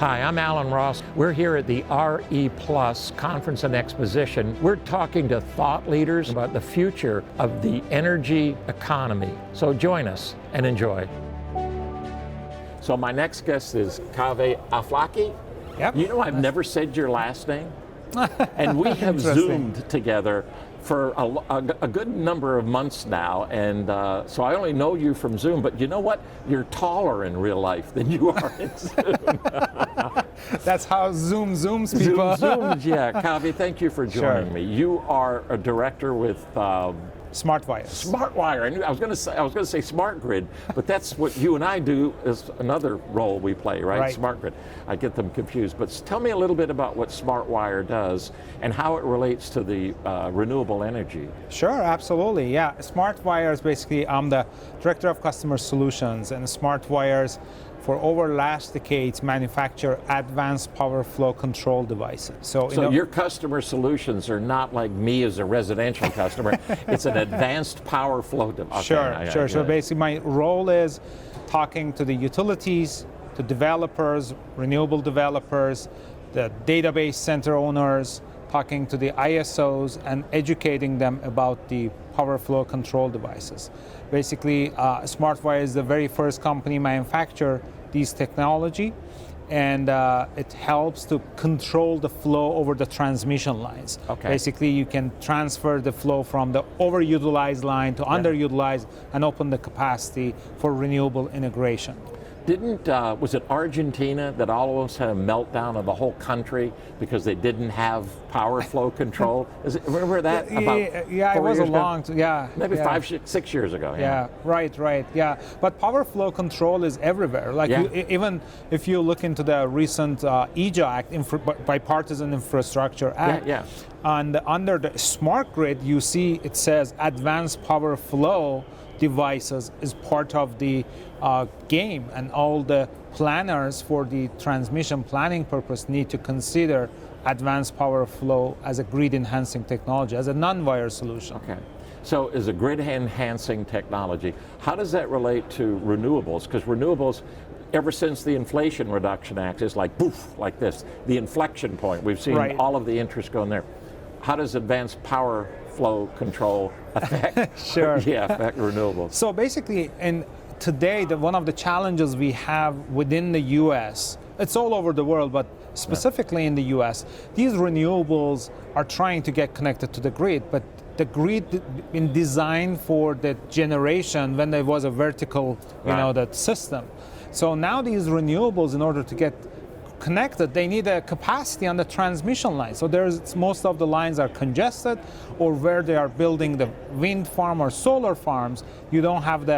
Hi, I'm Alan Ross. We're here at the RE Plus Conference and Exposition. We're talking to thought leaders about the future of the energy economy. So join us and enjoy. So my next guest is Kaveh Aflaki. Yep. You know, I've never said your last name. And we have Zoomed together for a good number of months now, and so I only know you from Zoom, but you know what? You're taller in real life than you are in Zoom. That's how Zoom zooms people. Zooms, yeah. Kaveh, thank you for joining me. You are a director with SmartWires. SmartWire. I was going to say Smart Grid, but that's what you and I do is another role we play, right? Smart Grid. I get them confused. But tell me a little bit about what SmartWire does and how it relates to the renewable energy. Sure, absolutely. Yeah, SmartWires basically, I'm the director of customer solutions, and SmartWires for over last decades manufacture advanced power flow control devices. So your customer solutions are not like me as a residential customer. It's an advanced power flow device. Sure. So basically my role is talking to the utilities, to developers, renewable developers, the database center owners, talking to the ISOs and educating them about the power flow control devices. Basically, SmartWire is the very first company manufacture these technology, and it helps to control the flow over the transmission lines. Okay. Basically, you can transfer the flow from the overutilized line to underutilized and open the capacity for renewable integration. Was it Argentina that almost had a meltdown of the whole country because they didn't have power flow control? Remember that? Yeah, it was a long time. Maybe 5, 6 years ago. Yeah, right. Yeah, but power flow control is everywhere. Even if you look into the recent EJA Act, Bipartisan Infrastructure Act, and under the smart grid, you see it says advanced power flow devices is part of the game, and all the planners for the transmission planning purpose need to consider advanced power flow as a grid enhancing technology, as a non-wire solution. Okay. So as a grid enhancing technology, how does that relate to renewables? Because renewables, ever since the Inflation Reduction Act, is like poof, like this, the inflection point. We've seen all of the interest going there. How does advanced power flow control affect affect renewables? So basically, today, one of the challenges we have within the US, it's all over the world, but specifically in the US, these renewables are trying to get connected to the grid, but the grid been designed for the generation when there was a vertical, that system. So now these renewables, in order to get connected, they need a capacity on the transmission line. So most of the lines are congested, or where they are building the wind farm or solar farms, you don't have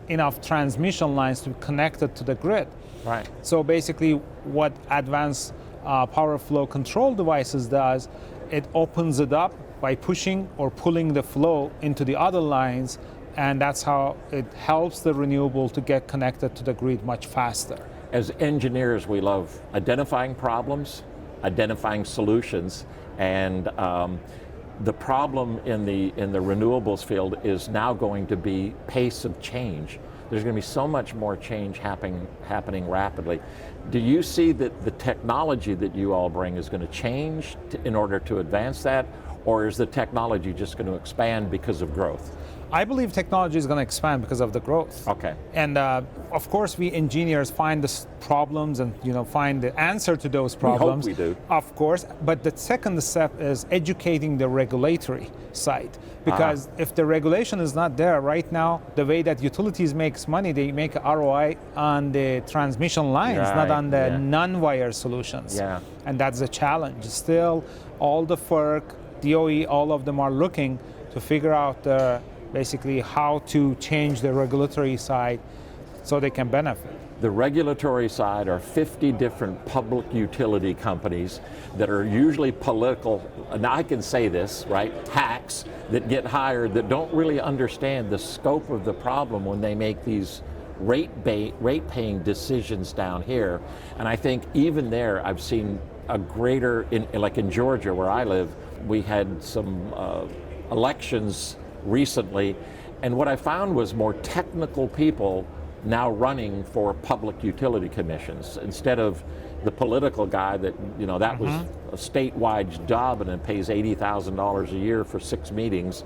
enough transmission lines to connect it to the grid. Right. So basically what advanced power flow control devices does, it opens it up by pushing or pulling the flow into the other lines, and that's how it helps the renewable to get connected to the grid much faster. As engineers, we love identifying problems, identifying solutions, and the problem in the renewables field is now going to be pace of change. There's going to be so much more change happening rapidly. Do you see that the technology that you all bring is going to change in order to advance that, or is the technology just going to expand because of growth? I believe technology is going to expand because of the growth. Okay. And of course, we engineers find the problems and find the answer to those problems. We hope we do. Of course, but the second step is educating the regulatory side. Because if the regulation is not there right now, the way that utilities makes money, they make ROI on the transmission lines, not on the non-wire solutions. Yeah. And that's a challenge. Still, all the FERC, DOE, all of them are looking to figure out basically how to change the regulatory side so they can benefit. The regulatory side are 50 different public utility companies that are usually political, and I can say this, right, hacks that get hired that don't really understand the scope of the problem when they make these rate-paying decisions down here. And I think even there I've seen a greater, like in Georgia where I live, we had some elections recently, and what I found was more technical people now running for public utility commissions instead of the political guy that, that was a statewide job and it pays $80,000 a year for 6 meetings.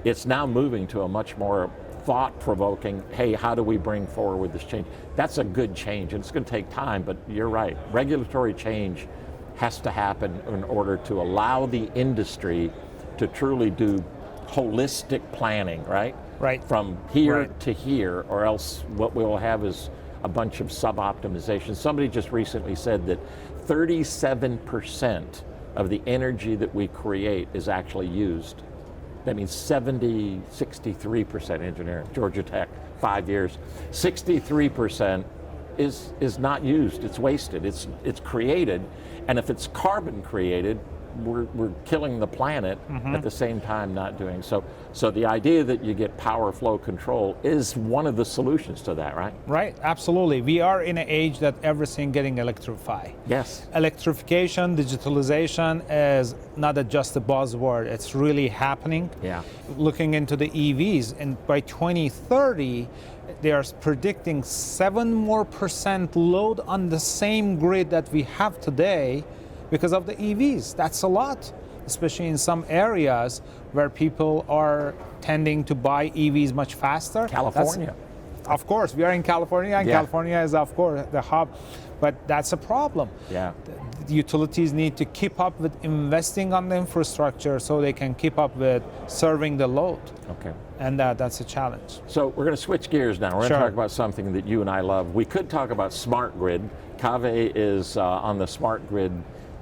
It's now moving to a much more thought-provoking, hey, how do we bring forward this change? That's a good change, and it's going to take time, but you're right. Regulatory change has to happen in order to allow the industry to truly do holistic planning, right? Right. From here to here, or else what we'll have is a bunch of sub-optimization. Somebody just recently said that 37% of the energy that we create is actually used. That means 63% engineering, Georgia Tech, 5 years. 63% is not used, it's wasted, it's created, and if it's carbon created, we're killing the planet at the same time not doing so. So the idea that you get power flow control is one of the solutions to that, right? Right, absolutely. We are in an age that everything getting electrified. Yes. Electrification, digitalization is not just a buzzword, it's really happening. Yeah. Looking into the EVs, and by 2030, they are predicting 7% more load on the same grid that we have today because of the EVs. That's a lot, especially in some areas where people are tending to buy EVs much faster. California. Of course, we are in California, and California is, of course, the hub, but that's a problem. Yeah. The utilities need to keep up with investing on the infrastructure so they can keep up with serving the load. Okay. And that's a challenge. So we're going to switch gears now. We're going to Sure. talk about something that you and I love. We could talk about smart grid. Kaveh is on the smart grid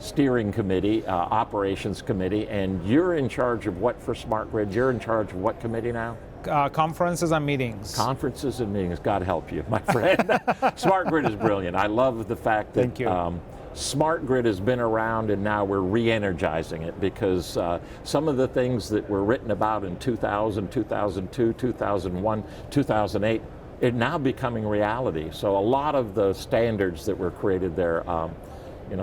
steering committee, operations committee, and you're in charge of what for smart grid? You're in charge of what committee now? Conferences and meetings. Conferences and meetings. God help you, my friend. Smart grid is brilliant. I love the fact that Thank you. smart grid has been around and now we're re-energizing it because some of the things that were written about in 2000, 2002, 2001, 2008 are now becoming reality. So a lot of the standards that were created there,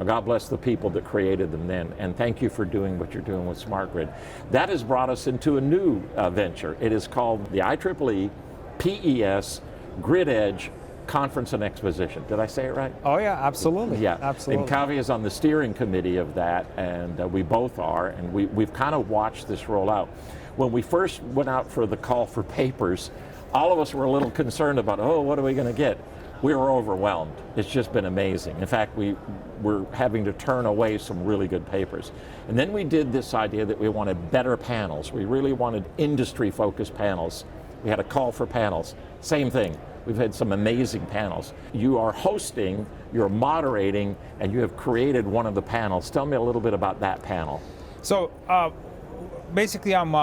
God bless the people that created them then, and thank you for doing what you're doing with Smart Grid. That has brought us into a new venture. It is called the IEEE PES Grid Edge Conference and Exposition. Did I say it right? Oh yeah, absolutely. Yeah, absolutely. And Kaveh is on the steering committee of that, and we both are, and we've kind of watched this roll out. When we first went out for the call for papers, all of us were a little concerned about, what are we going to get? We were overwhelmed. It's just been amazing. In fact, we were having to turn away some really good papers. And then we did this idea that we wanted better panels. We really wanted industry-focused panels. We had a call for panels. Same thing. We've had some amazing panels. You are hosting, you're moderating, and you have created one of the panels. Tell me a little bit about that panel. So basically I'm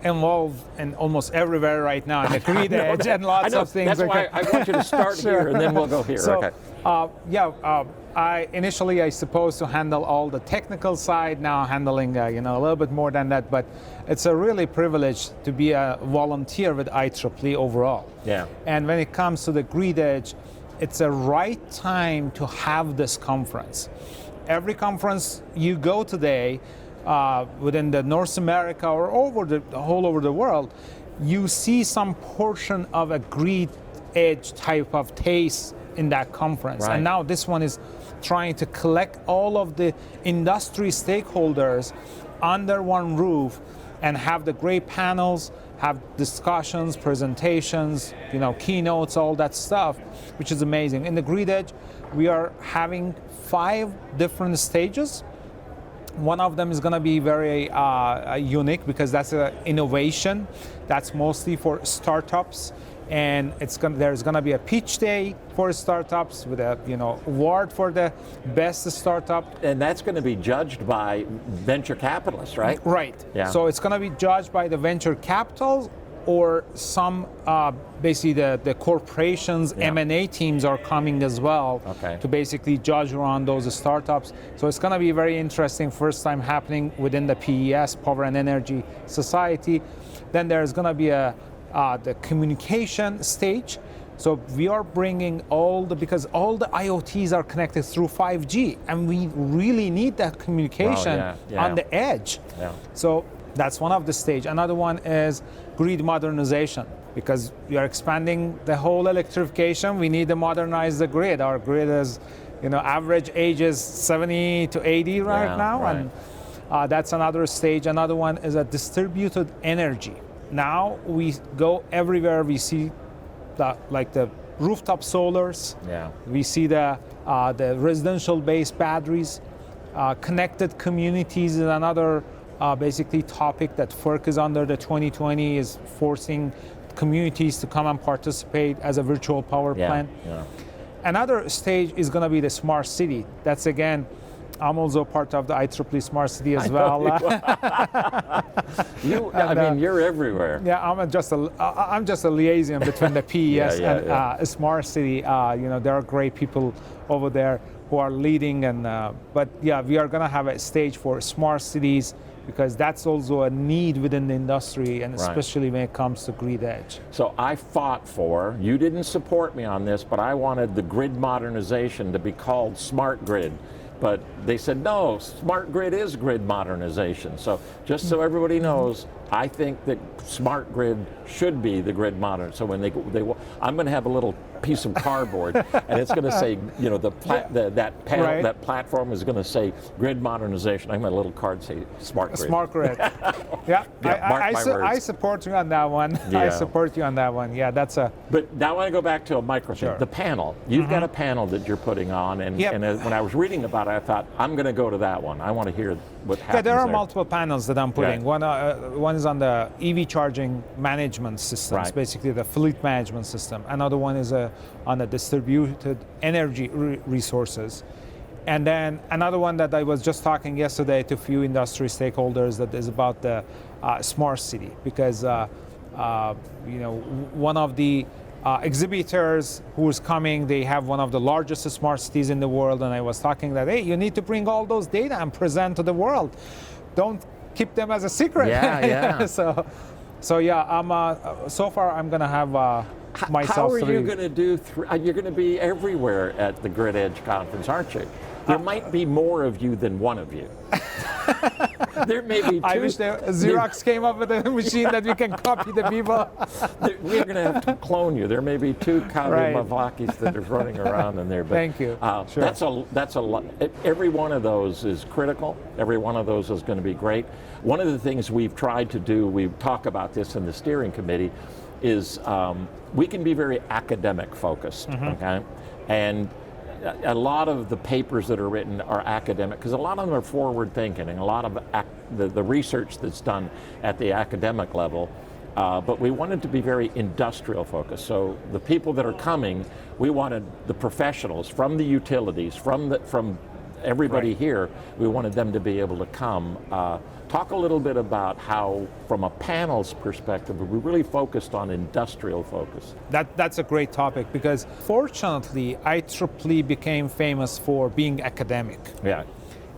involved in almost everywhere right now in the grid edge and lots of things. That's why I want you to start Sure. here and then we'll go here. So, okay. I supposed to handle all the technical side, now handling a little bit more than that, but it's a really privilege to be a volunteer with IEEE overall. Yeah. And when it comes to the grid edge, it's a right time to have this conference. Every conference you go today, within the North America or all over the world, you see some portion of a grid edge type of taste in that conference. Right. And now this one is trying to collect all of the industry stakeholders under one roof and have the great panels, have discussions, presentations, keynotes, all that stuff, which is amazing. In the grid edge, we are having 5 different stages. One of them is going to be very unique because that's an innovation. That's mostly for startups, and there's going to be a pitch day for startups with a award for the best startup. And that's going to be judged by venture capitalists, right? Right. Yeah. So it's going to be judged by the venture capital or some basically the corporations, Yeah. M&A teams are coming as well to basically judge around those startups. So it's going to be very interesting, first time happening within the PES, Power and Energy Society. Then there's going to be the communication stage. So we are bringing because all the IoTs are connected through 5G, and we really need that communication on the edge. Yeah. So that's one of the stage. Another one is grid modernization, because we are expanding the whole electrification. We need to modernize the grid. Our grid is average age is 70 to 80 right now, right. and that's another stage. Another one is a distributed energy. Now we go everywhere. We see the rooftop solars. Yeah. We see the residential-based batteries. Connected communities is another basically topic that FERC is under the 2020 is forcing communities to come and participate as a virtual power plant. Yeah. Another stage is going to be the smart city. That's again, I'm also part of the IEEE Smart City as well. You're everywhere. Yeah, I'm just a liaison between the PES and Smart City. There are great people over there who are leading, but yeah, we are going to have a stage for smart cities because that's also a need within the industry, and especially when it comes to grid edge. So I fought for, you didn't support me on this, but I wanted the grid modernization to be called smart grid. But they said, no, smart grid is grid modernization. So just so everybody knows, I think that smart grid should be the grid modern. So when I'm going to have a little piece of cardboard, and it's going to say, that panel, that platform is going to say grid modernization. I'm going to little card say smart grid. Smart grid. I support you on that one. Yeah. I support you on that one. Yeah, that's a. But now I want to go back to a micro thing. Sure. The panel. You've got a panel that you're putting on, and when I was reading about it, I thought I'm going to go to that one. I want to hear what happens. Yeah, there are multiple panels that I'm putting. Yeah. One is on the EV charging management systems, basically the fleet management system. Another one is on the distributed energy resources. And then another one that I was just talking yesterday to a few industry stakeholders that is about the smart city, because one of the exhibitors who is coming, they have one of the largest smart cities in the world, and I was talking that, hey, you need to bring all those data and present to the world. Don't keep them as a secret. Yeah. So yeah, so far I'm going to have myself. How are you going to do? You're going to be everywhere at the Grid Edge conference, aren't you? There might be more of you than one of you. There may be two. I wish Xerox came up with a machine that we can copy the people. We're going to have to clone you. There may be two Kaveh Aflakis that are running around in there. But, thank you. Sure. That's a lot. Every one of those is critical. Every one of those is going to be great. One of the things we've tried to do, we talk about this in the steering committee, is we can be very academic focused, okay? And a lot of the papers that are written are academic, because a lot of them are forward thinking, and a lot of the research that's done at the academic level, but we wanted to be very industrial focused. So the people that are coming, we wanted the professionals from the utilities, from everybody here, we wanted them to be able to come. Talk a little bit about how, from a panel's perspective, we really focused on industrial focus. That's a great topic, because fortunately, IEEE became famous for being academic. Yeah.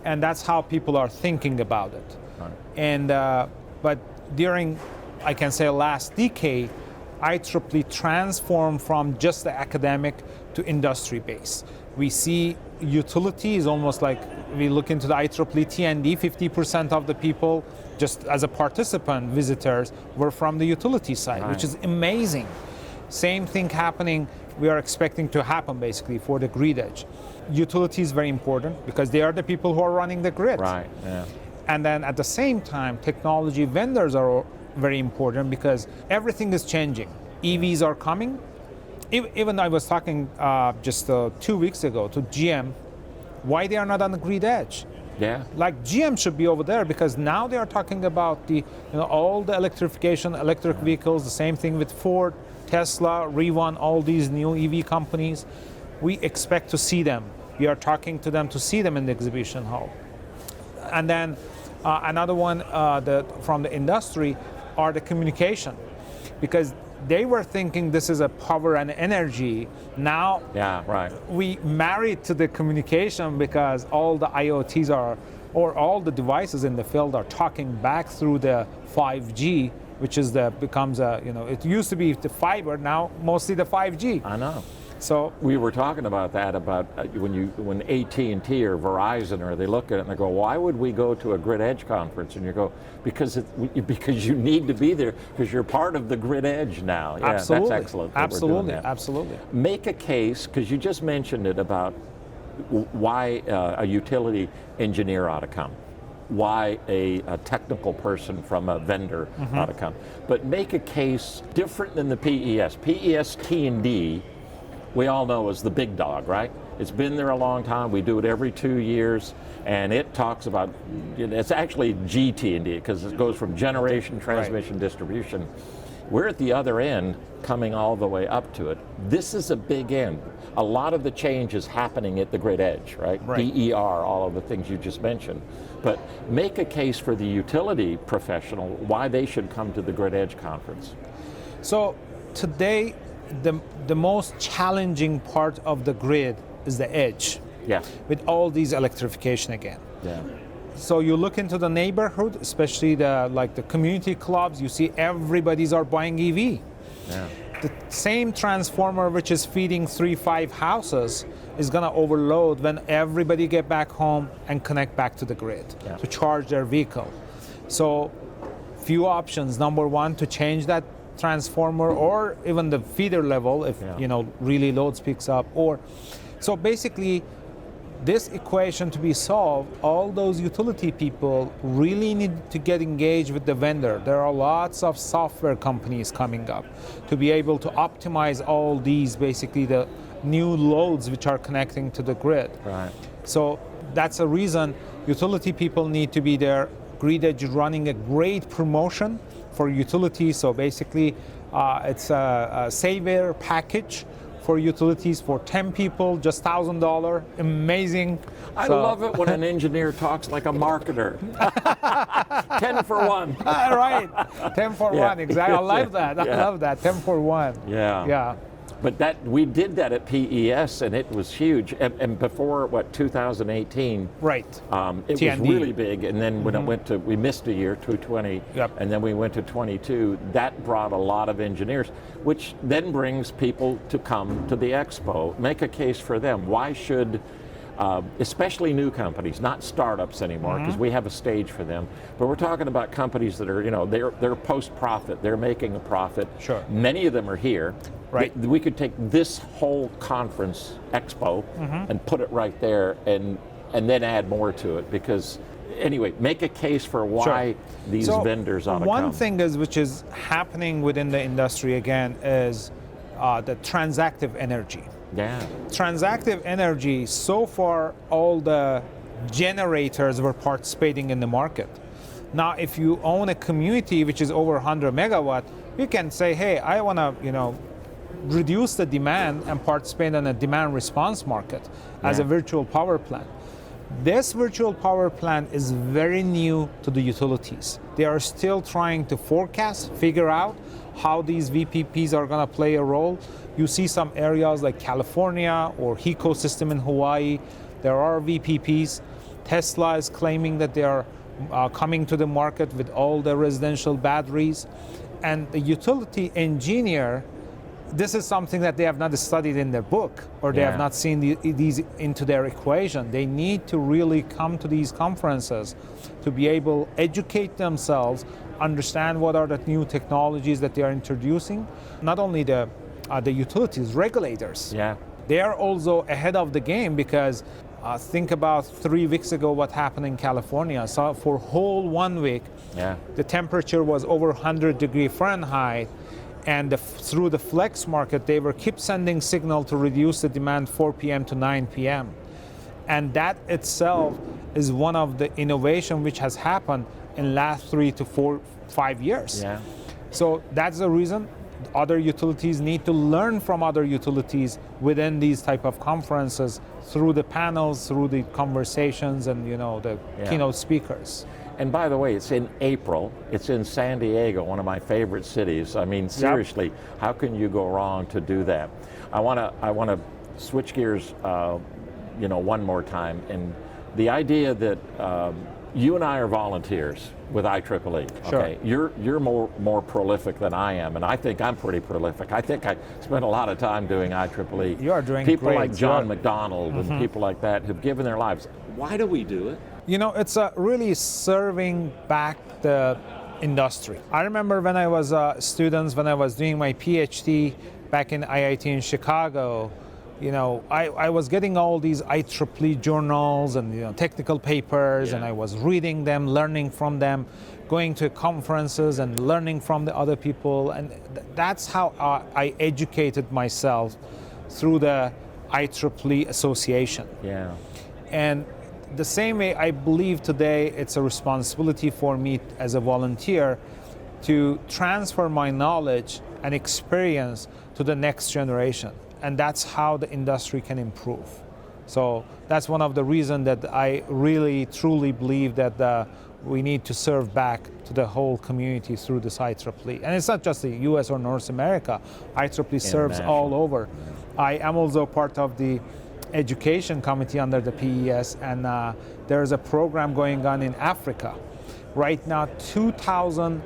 And that's how people are thinking about it. Right. And but during, I can say, last decade, IEEE transformed from just the academic to industry base. We see utilities almost like, we look into the IEEE T&D, 50% of the people, just as a participant, visitors, were from the utility side, which is amazing. Same thing happening, we are expecting to happen basically for the grid edge. Utility is very important because they are the people who are running the grid. Right, yeah. And then at the same time, technology vendors are very important because everything is changing. EVs are coming. Even I was talking just 2 weeks ago to GM, why they are not on the grid edge. Yeah. Like GM should be over there, because now they are talking about all the electrification, electric vehicles, the same thing with Ford, Tesla, Rivian, all these new EV companies. We expect to see them. We are talking to them to see them in the exhibition hall. And then another one from the industry are the communication, because they were thinking this is a power and energy. Now we marry it to the communication, because all the IoTs or all the devices in the field are talking back through the 5G, which is becomes it used to be the fiber, now mostly the 5G. I know. So we were talking about that, when AT&T or Verizon, they look at it and they go, why would we go to a Grid Edge conference? And you go, because you need to be there, because you're part of the Grid Edge now. Yeah, absolutely. That's excellent. Absolutely. Make a case, because you just mentioned it, about why a utility engineer ought to come, why a technical person from a vendor ought to come. But make a case different than the PES. PES T&D, we all know is the big dog, right? It's been there a long time. We do it every 2 years, and it talks about, it's actually GT&D because it goes from generation, transmission, distribution. We're at the other end, coming all the way up to it. This is a big end. A lot of the change is happening at the grid edge, right? DER, all of the things you just mentioned. But make a case for the utility professional why they should come to the Grid Edge conference. So today, the most challenging part of the grid is the edge. Yeah. With all these electrification again. Yeah. So you look into the neighborhood, especially the community clubs, you see everybody's are buying EV. Yeah. The same transformer which is feeding 3-5 houses is going to overload when everybody get back home and connect back to the grid to charge their vehicle. So few options. Number one, to change that transformer or even the feeder level if really loads picks up. So basically, this equation to be solved, all those utility people really need to get engaged with the vendor. There are lots of software companies coming up to be able to optimize all these, basically the new loads which are connecting to the grid. Right. So that's a reason utility people need to be there. Grid Edge is running a great promotion for utilities. So basically, it's a saver package for utilities for 10 people, just $1,000. Amazing. I love it when an engineer talks like a marketer. 10 for 1. Right, 10 for 1, exactly. I love that. I love that, 10 for 1. Yeah. Yeah. But we did that at PES, and it was huge. And before, 2018? Right. It TND. was really big. And then when it went to, we missed a year, 2020, and then we went to 22. That brought a lot of engineers, which then brings people to come to the expo. Make a case for them. Why should, especially new companies, not startups anymore, because we have a stage for them. But we're talking about companies that are, they're post-profit. They're making a profit. Sure. Many of them are here. Right. We could take this whole conference expo and put it right there and then add more to it, because anyway, make a case for why these vendors ought to come. One thing which is happening within the industry again is the transactive energy. Yeah. Transactive energy, so far all the generators were participating in the market. Now if you own a community which is over 100 megawatt, you can say, hey, I want to reduce the demand and participate in a demand response market as a virtual power plant. This virtual power plant is very new to the utilities. They are still trying to forecast, figure out how these VPPs are going to play a role. You see some areas like California or HECO system in Hawaii, there are VPPs. Tesla is claiming that they are coming to the market with all the residential batteries. And the utility engineer, this is something that they have not studied in their book, or they have not seen these into their equation. They need to really come to these conferences to be able to educate themselves, understand what are the new technologies that they are introducing. Not only the utilities, regulators. Yeah. They are also ahead of the game, because think about 3 weeks ago what happened in California. So for whole 1 week, the temperature was over 100 degrees Fahrenheit. And through the flex market, they were keep sending signal to reduce the demand 4 p.m. to 9 p.m. And that itself is one of the innovation which has happened in last 3 to 4, 5 years. Yeah. So that's the reason other utilities need to learn from other utilities within these type of conferences, through the panels, through the conversations, and the keynote speakers. And by the way, it's in April. It's in San Diego, one of my favorite cities. I mean, seriously, how can you go wrong to do that? I want to switch gears, one more time. And the idea that you and I are volunteers with IEEE. Okay, you're more prolific than I am, and I think I'm pretty prolific. I think I spent a lot of time doing IEEE. You are doing people great. like John McDonald and people like that who've given their lives. Why do we do it? It's really serving back the industry. I remember when I was when I was doing my PhD back in IIT in Chicago, I was getting all these IEEE journals and technical papers, and I was reading them, learning from them, going to conferences and learning from the other people, and that's how I educated myself through the IEEE Association. Yeah. And the same way, I believe today it's a responsibility for me as a volunteer to transfer my knowledge and experience to the next generation. And that's how the industry can improve. So that's one of the reasons that I really, truly believe that we need to serve back to the whole community through this IEEE. And it's not just the US or North America. IEEE serves all over. I am also part of the education committee under the PES, and there's a program going on in Africa. Right now, 2,000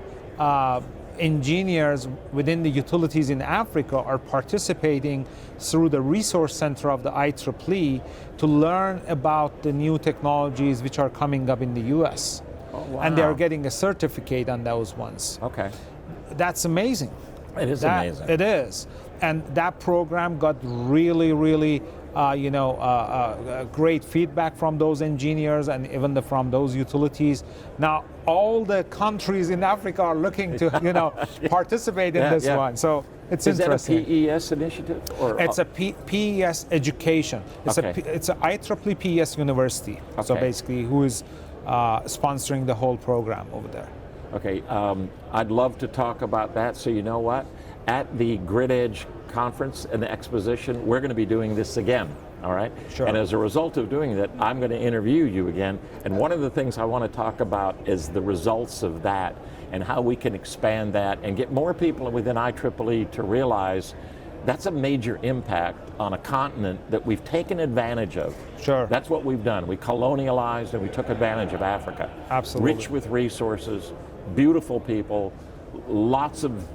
engineers within the utilities in Africa are participating through the resource center of the IEEE to learn about the new technologies which are coming up in the US. Oh, wow. And they are getting a certificate on those ones. Okay. That's amazing. It is amazing. It is. And that program got really, really great feedback from those engineers and even from those utilities. Now, all the countries in Africa are looking to, participate in this one. So it's interesting. Is that a PES initiative? Or? It's a PES education. It's it's a IEEE PES university. Okay. So basically, who is sponsoring the whole program over there. Okay, I'd love to talk about that. So you know what? At the Grid Edge conference and the exposition, we're going to be doing this again, all right? Sure. And as a result of doing that, I'm going to interview you again. And one of the things I want to talk about is the results of that and how we can expand that and get more people within IEEE to realize that's a major impact on a continent that we've taken advantage of. Sure. That's what we've done. We colonialized and we took advantage of Africa. Absolutely. Rich with resources, beautiful people, lots of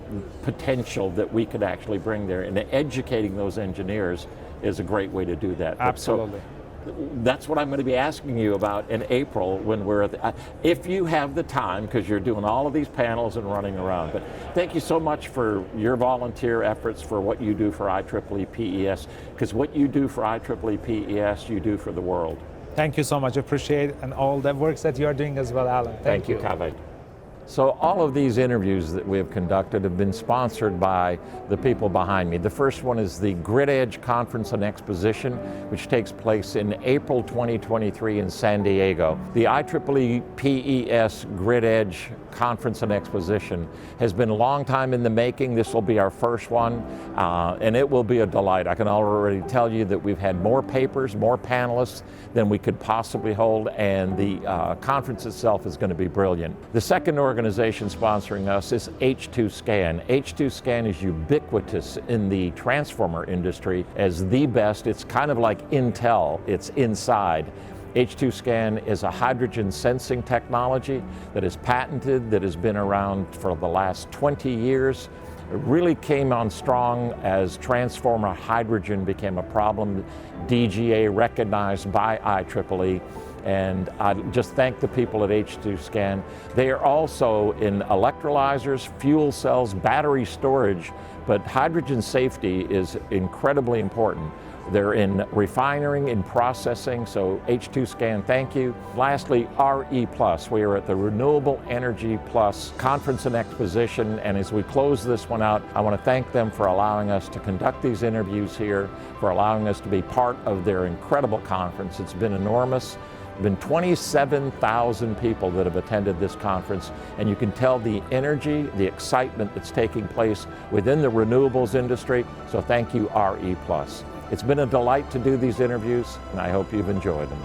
potential that we could actually bring there, and educating those engineers is a great way to do that. Absolutely. So that's what I'm going to be asking you about in April when we're at the, if you have the time, because you're doing all of these panels and running around. But thank you so much for your volunteer efforts, for what you do for IEEE PES, because what you do for IEEE PES, you do for the world. Thank you so much. Appreciate it, and all the works that you're doing as well, Alan. Thank you, Kaveh. So all of these interviews that we have conducted have been sponsored by the people behind me. The first one is the Grid Edge Conference and Exposition, which takes place in April 2023 in San Diego. The IEEE PES Grid Edge Conference and Exposition has been a long time in the making. This will be our first one, and it will be a delight. I can already tell you that we've had more papers, more panelists than we could possibly hold, and the conference itself is going to be brilliant. The second organization sponsoring us is H2Scan. H2Scan is ubiquitous in the transformer industry as the best. It's kind of like Intel, it's inside. H2Scan is a hydrogen sensing technology that is patented, that has been around for the last 20 years. It really came on strong as transformer hydrogen became a problem. DGA recognized by IEEE. And I just thank the people at H2Scan. They are also in electrolyzers, fuel cells, battery storage, but hydrogen safety is incredibly important. They're in refining, in processing, so H2Scan, thank you. Lastly, RE+. We are at the Renewable Energy Plus Conference and Exposition, and as we close this one out, I want to thank them for allowing us to conduct these interviews here, for allowing us to be part of their incredible conference. It's been enormous. Been 27,000 people that have attended this conference, and you can tell the energy, the excitement that's taking place within the renewables industry, so thank you, RE+. It's been a delight to do these interviews, and I hope you've enjoyed them.